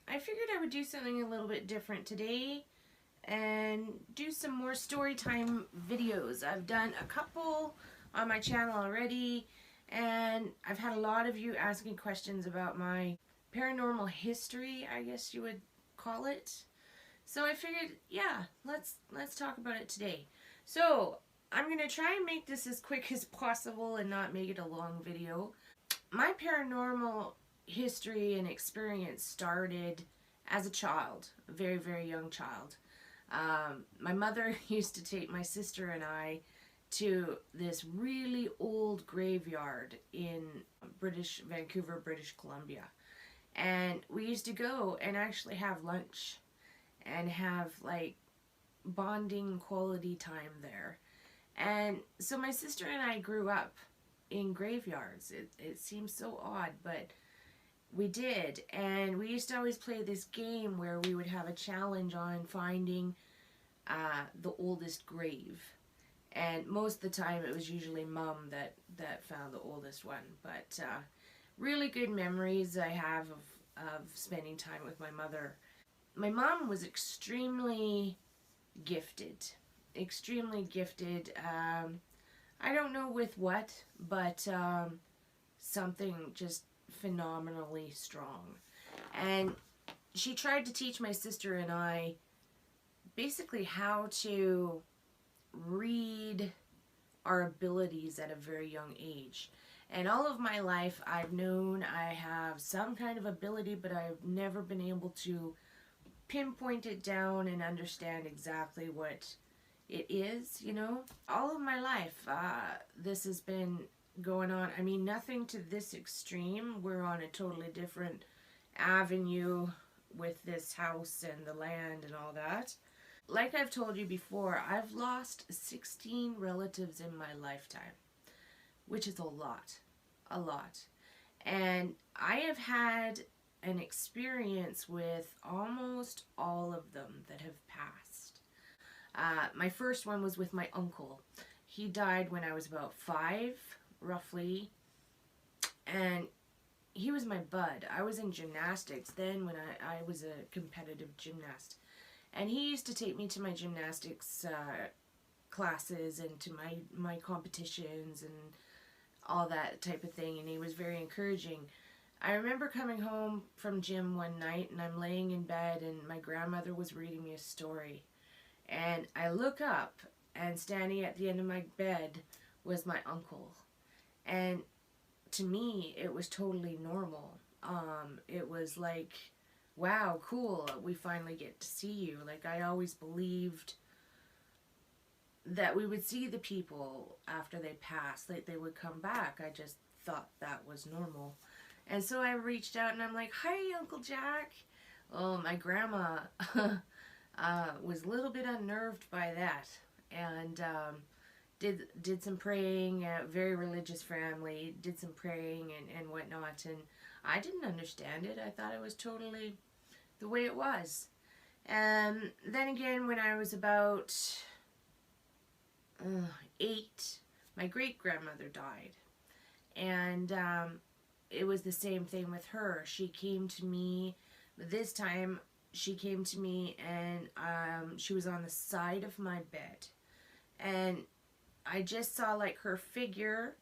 I figured I would do something a little bit different today and do some more story time videos. I've done a couple on my channel already, and I've had a lot of you asking questions about my paranormal history, I guess you would call it. So I figured, yeah, let's talk about it today. So I'm going to try and make this as quick as possible and not make it a long video. My paranormal history and experience started as a child, a very, very young child. My mother used to take my sister and I to this really old graveyard in Vancouver, British Columbia. And we used to go and actually have lunch and have like bonding quality time there. And so my sister and I grew up in graveyards. It seems so odd, but we did. And we used to always play this game where we would have a challenge on finding the oldest grave. And most of the time it was usually Mom that found the oldest one. But really good memories I have of spending time with my mother. My mom was extremely gifted. Extremely gifted. I don't know with what, but something just phenomenally strong. And she tried to teach my sister and I basically how to read our abilities at a very young age. And all of my life I've known I have some kind of ability, but I've never been able to pinpoint it down and understand exactly what it is, you know. All of my life this has been going on. I mean, nothing to this extreme. We're on a totally different avenue with this house and the land and all that. Like I've told you before, I've lost 16 relatives in my lifetime, which is a lot. And I have had an experience with almost all of them that have passed. My first one was with my uncle. He died when I was about 5, roughly, and he was my bud. I was in gymnastics then when I was a competitive gymnast. And he used to take me to my gymnastics classes and to my competitions and all that type of thing, and he was very encouraging. I remember coming home from gym one night and I'm laying in bed and my grandmother was reading me a story. And I look up and standing at the end of my bed was my uncle. And to me, it was totally normal. It was like, wow, cool, we finally get to see you. Like, I always believed that we would see the people after they passed, like they would come back. I just thought that was normal. And so I reached out and I'm like, hi, Uncle Jack. Oh, my grandma was a little bit unnerved by that. And did some praying, very religious family, did some praying and whatnot. And I didn't understand it. I thought it was totally the way it was. And then again, when I was about 8, my great-grandmother died. And it was the same thing with her. She came to me, but this time she came to me and she was on the side of my bed. And I just saw like her figure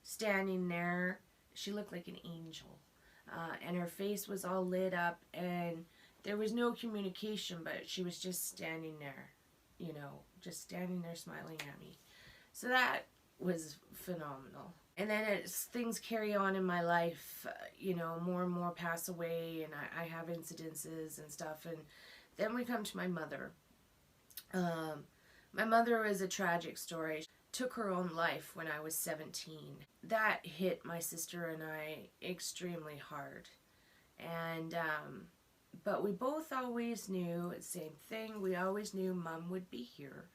standing there. She looked like an angel. And her face was all lit up and there was no communication, but she was just standing there, you know, just standing there smiling at me. So that was phenomenal. And then as things carry on in my life, you know, more and more pass away and I have incidences and stuff. And then we come to my mother. My mother is a tragic story. She took her own life when I was 17. That hit my sister and I extremely hard. And, but we both always knew the same thing. We always knew Mom would be here.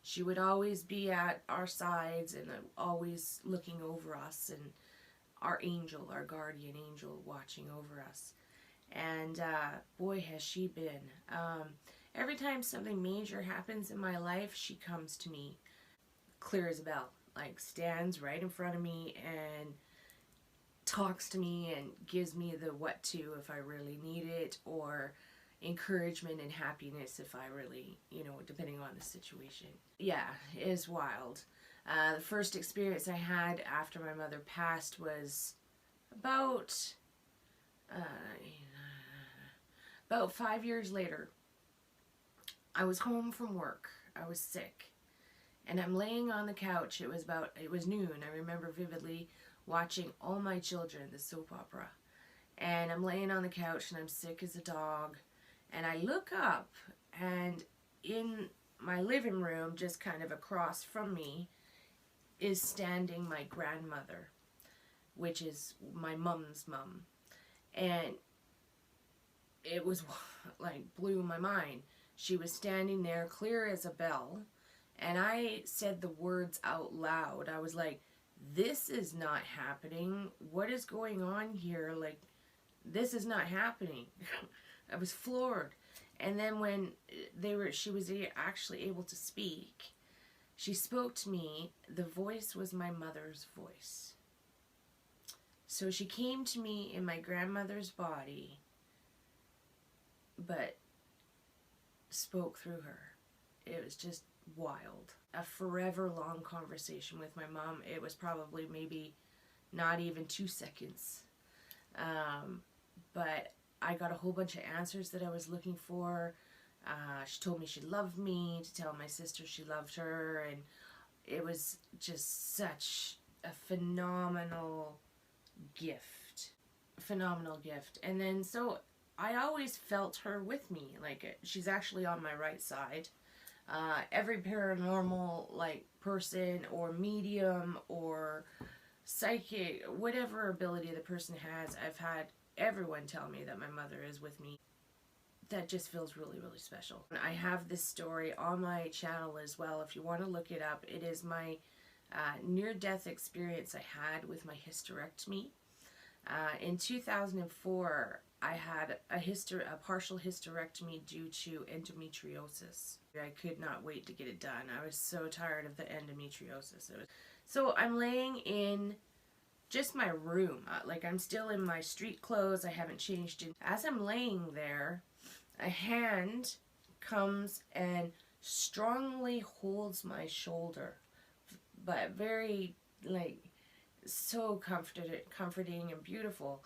She would always be at our sides and always looking over us, and our angel, our guardian angel, watching over us. And boy, has she been. Every time something major happens in my life, she comes to me, clear as a bell, like stands right in front of me and talks to me and gives me the what to if I really need it, or encouragement and happiness if I really, depending on the situation. Yeah, it is wild. The first experience I had after my mother passed was about uh, about 5 years later. I was home from work. I was sick. And I'm laying on the couch. It was noon. I remember vividly watching All My Children, the soap opera. And I'm laying on the couch and I'm sick as a dog. And I look up, and in my living room, just kind of across from me, is standing my grandmother, which is my mom's mom. And it was like blew my mind. She was standing there clear as a bell, and I said the words out loud. I was like, this is not happening. What is going on here? Like, this is not happening. I was floored. And then when she was actually able to speak, she spoke to me. The voice was my mother's voice. So she came to me in my grandmother's body, but spoke through her. It was just wild. A forever long conversation with my mom. It was probably maybe not even 2 seconds. But I got a whole bunch of answers that I was looking for. She told me she loved me, to tell my sister she loved her, and it was just such a phenomenal gift. Phenomenal gift. And then so I always felt her with me. Like, she's actually on my right side. Every paranormal person or medium or psychic, whatever ability the person has, I've had everyone tell me that my mother is with me. That just feels really, really special. I have this story on my channel as well. If you want to look it up, it is my near-death experience I had with my hysterectomy. In 2004, I had a partial hysterectomy due to endometriosis. I could not wait to get it done. I was so tired of the endometriosis. So I'm laying in just my room. I'm still in my street clothes. I haven't changed it. As I'm laying there, a hand comes and strongly holds my shoulder, but very, so comforting and beautiful.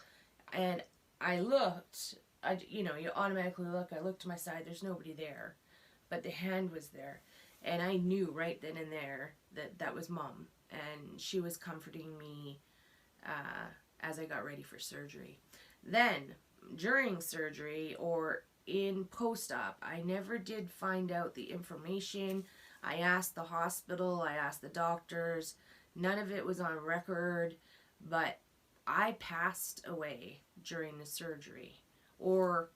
And I looked, you automatically look. I looked to my side. There's nobody there, but the hand was there. And I knew right then and there that was Mom. And she was comforting me as I got ready for surgery. Then, during surgery or in post-op, I never did find out the information. I asked the hospital, I asked the doctors. None of it was on record, but I passed away during the surgery or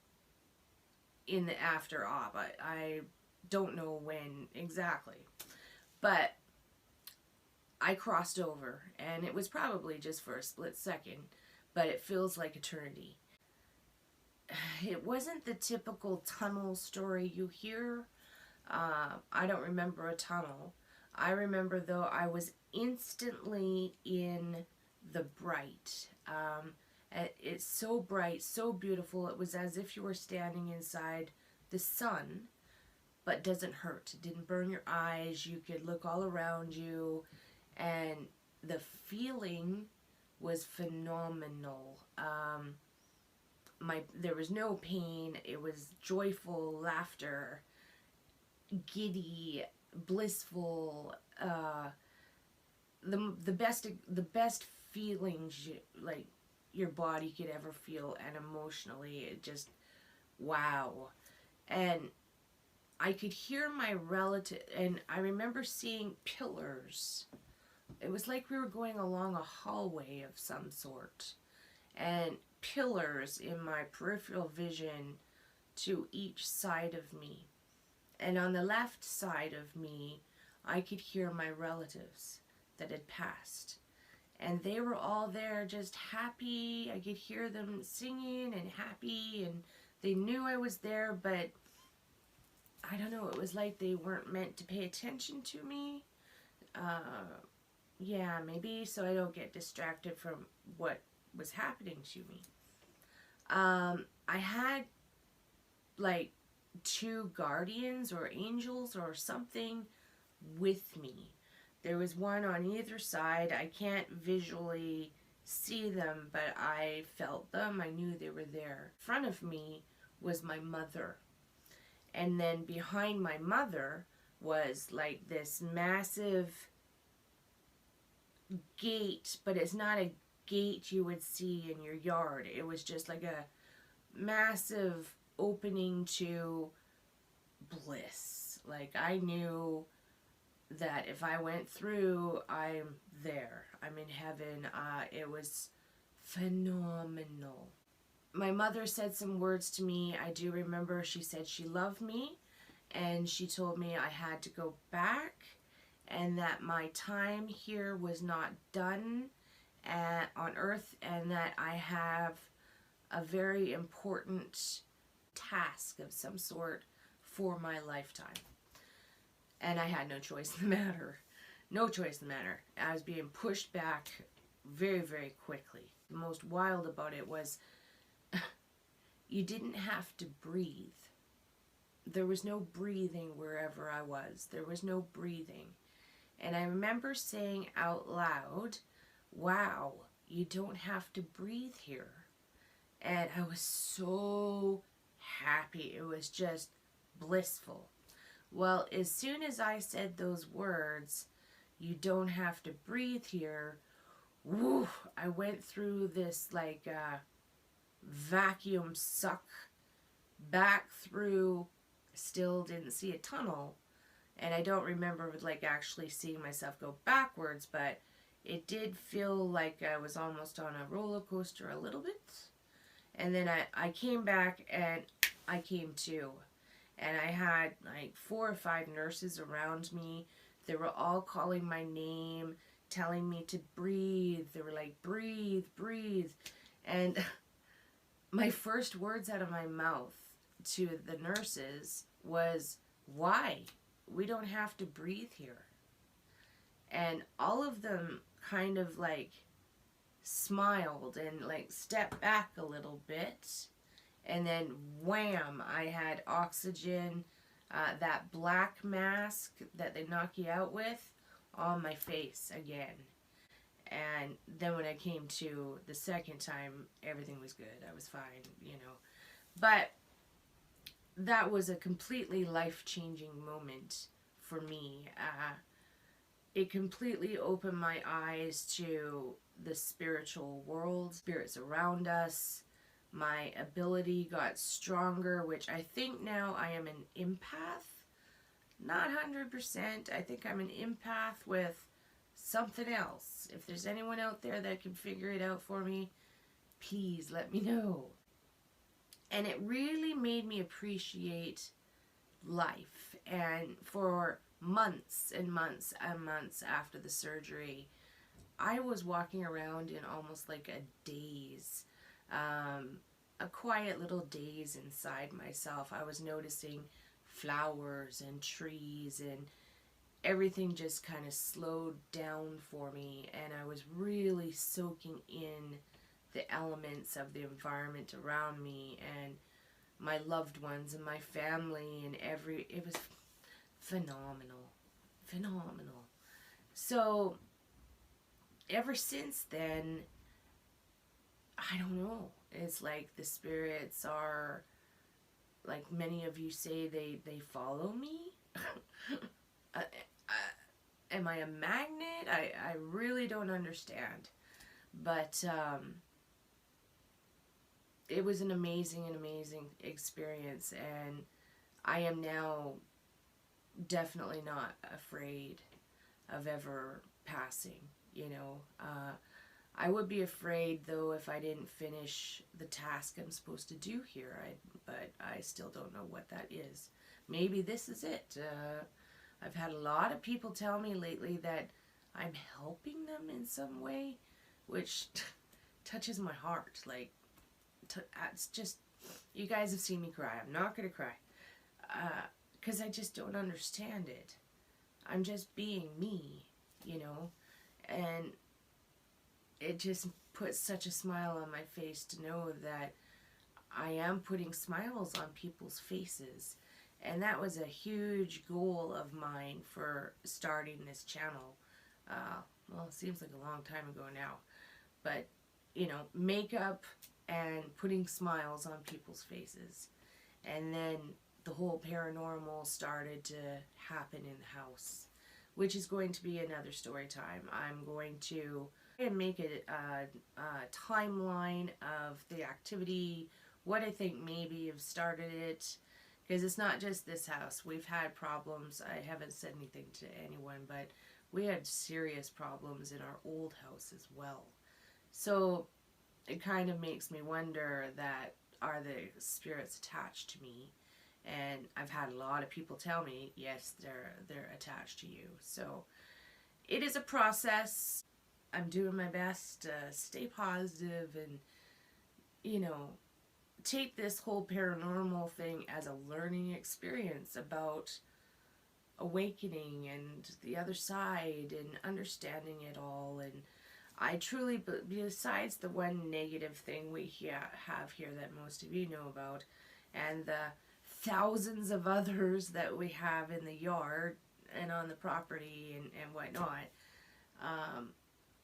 in the after-op. I don't know when exactly, but I crossed over, and it was probably just for a split second, but it feels like eternity. It wasn't the typical tunnel story you hear. I don't remember a tunnel. I remember, though, I was instantly in the bright. It's so bright, so beautiful. It was as if you were standing inside the sun, but doesn't hurt. It didn't burn your eyes. You could look all around you, and the feeling was phenomenal. There was no pain. It was joyful laughter, giddy, blissful, the best feelings your body could ever feel, and emotionally it just wow. And I could hear my relative, and I remember seeing pillars. It was like we were going along a hallway of some sort, and pillars in my peripheral vision to each side of me. And on the left side of me, I could hear my relatives that had passed. And they were all there just happy. I could hear them singing and happy, and they knew I was there, but I don't know, it was like they weren't meant to pay attention to me. Yeah, maybe so I don't get distracted from what was happening to me. I had like 2 guardians or angels or something with me. There was one on either side. I can't visually see them, but I felt them. I knew they were there. In front of me was my mother. And then behind my mother was like this massive gate, but it's not a gate you would see in your yard. It was just like a massive opening to bliss. Like, I knew that if I went through, I'm there. I'm in heaven. It was phenomenal. My mother said some words to me. I do remember she said she loved me, and she told me I had to go back and that my time here was not done on earth, and that I have a very important task of some sort for my lifetime. And I had no choice in the matter. No choice in the matter. I was being pushed back very, very quickly. The most wild about it was you didn't have to breathe. There was no breathing wherever I was. There was no breathing. And I remember saying out loud, wow, you don't have to breathe here. And I was so happy. It was just blissful. Well, as soon as I said those words, you don't have to breathe here, woo, I went through this like vacuum suck back through. Still didn't see a tunnel, and I don't remember like actually seeing myself go backwards, but it did feel like I was almost on a roller coaster a little bit. And then I came back and I came to, and I had like 4 or 5 nurses around me. They were all calling my name, telling me to breathe. They were like, breathe, breathe. And my first words out of my mouth to the nurses was, why? We don't have to breathe here. And all of them kind of like smiled and like stepped back a little bit. And then wham, I had oxygen, that black mask that they knock you out with, on my face again. And then when I came to the second time, everything was good. I was fine, you know. But that was a completely life-changing moment for me. It completely opened my eyes to the spiritual world, spirits around us. My ability got stronger, which I think now I am an empath. Not 100%. I think I'm an empath with something else. If there's anyone out there that can figure it out for me, please let me know. And it really made me appreciate life. And for months and months and months after the surgery, I was walking around in almost like a daze. A quiet little daze inside myself. I was noticing flowers and trees, and everything just kind of slowed down for me, and I was really soaking in the elements of the environment around me and my loved ones and my family, and it was phenomenal. So ever since then, I don't know, it's like the spirits are, like many of you say, they follow me. Am I a magnet? I really don't understand. But it was an amazing experience, and I am now definitely not afraid of ever passing, you know. I would be afraid, though, if I didn't finish the task I'm supposed to do here. But I still don't know what that is. Maybe this is it. I've had a lot of people tell me lately that I'm helping them in some way, which touches my heart. Like, it's just, you guys have seen me cry. I'm not going to cry. Because I just don't understand it. I'm just being me, you know. And it just puts such a smile on my face to know that I am putting smiles on people's faces. And that was a huge goal of mine for starting this channel. Well, it seems like a long time ago now. But, you know, makeup and putting smiles on people's faces. And then the whole paranormal started to happen in the house, which is going to be another story time. I'm going to make a timeline of the activity, what I think maybe have started it, because it's not just this house. We've had problems. I haven't said anything to anyone, but we had serious problems in our old house as well. So it kind of makes me wonder that, are the spirits attached to me? And I've had a lot of people tell me, yes, they're attached to you. So it is a process. I'm doing my best to stay positive and, you know, take this whole paranormal thing as a learning experience about awakening and the other side and understanding it all. And I truly, besides the one negative thing we have here that most of you know about, and the thousands of others that we have in the yard and on the property and whatnot,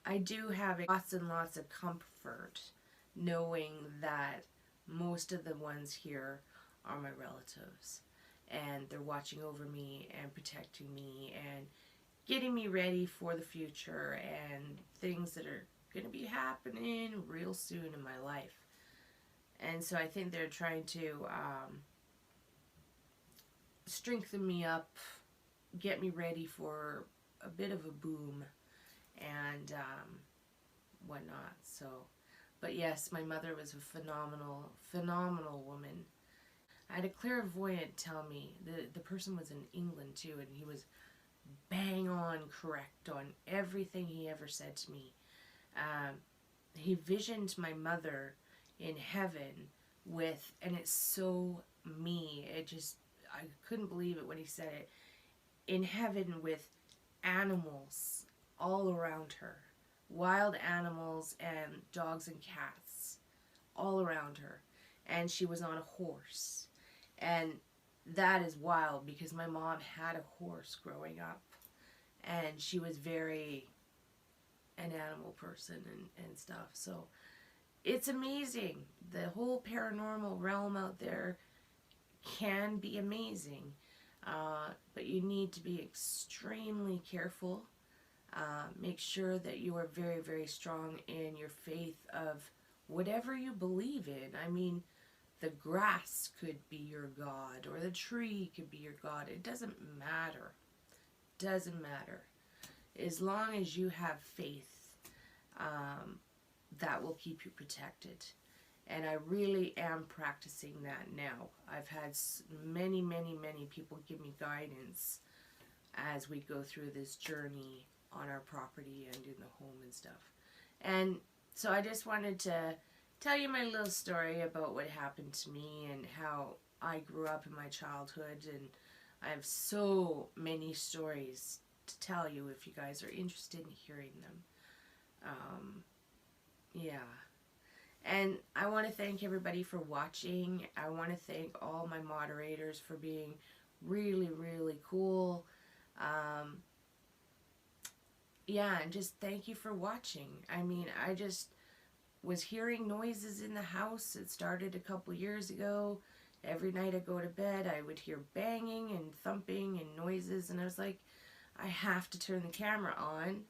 I do have lots and lots of comfort knowing that most of the ones here are my relatives, and they're watching over me and protecting me and getting me ready for the future and things that are going to be happening real soon in my life. And so I think they're trying to strengthen me up, get me ready for a bit of a boom and whatnot. So, but yes, my mother was a phenomenal woman. I had a clairvoyant tell me, the person was in England too, and he was bang on correct on everything he ever said to me. He visioned my mother in heaven with, and it's so me, I couldn't believe it when he said it, in heaven with animals all around her, wild animals and dogs and cats all around her, and she was on a horse. And that is wild because my mom had a horse growing up, and she was very an animal person and stuff. So it's amazing. The whole paranormal realm out there can be amazing, but you need to be extremely careful. Make sure that you are very, very strong in your faith of whatever you believe in. I mean, the grass could be your God, or the tree could be your God. It doesn't matter. Doesn't matter. As long as you have faith, that will keep you protected. And I really am practicing that now. I've had many people give me guidance as we go through this journey on our property and in the home and stuff. And so I just wanted to tell you my little story about what happened to me and how I grew up in my childhood. And I have so many stories to tell you if you guys are interested in hearing them. Yeah. And I want to thank everybody for watching. I want to thank all my moderators for being really, really cool. Yeah, and just thank you for watching. I mean, I just was hearing noises in the house. It started a couple years ago. Every night I go to bed, I would hear banging and thumping and noises, and I was like, I have to turn the camera on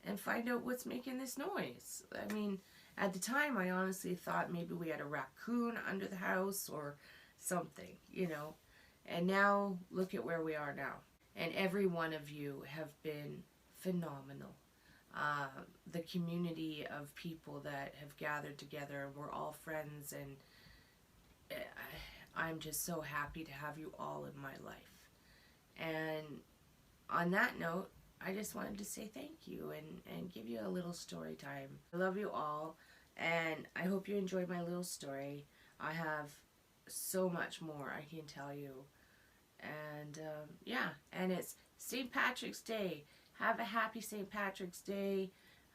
and find out what's making this noise. I mean, at the time, I honestly thought maybe we had a raccoon under the house or something, you know. And now, look at where we are now. And every one of you have been phenomenal. The community of people that have gathered together, we're all friends, and I'm just so happy to have you all in my life. And on that note, I just wanted to say thank you and give you a little story time. I love you all, and I hope you enjoyed my little story. I have so much more I can tell you. And yeah, and it's St. Patrick's Day. Have a happy St. Patrick's Day.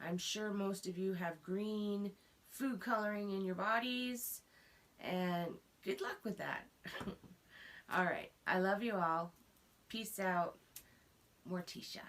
I'm sure most of you have green food coloring in your bodies, and good luck with that. All right, I love you all. Peace out. Morticia.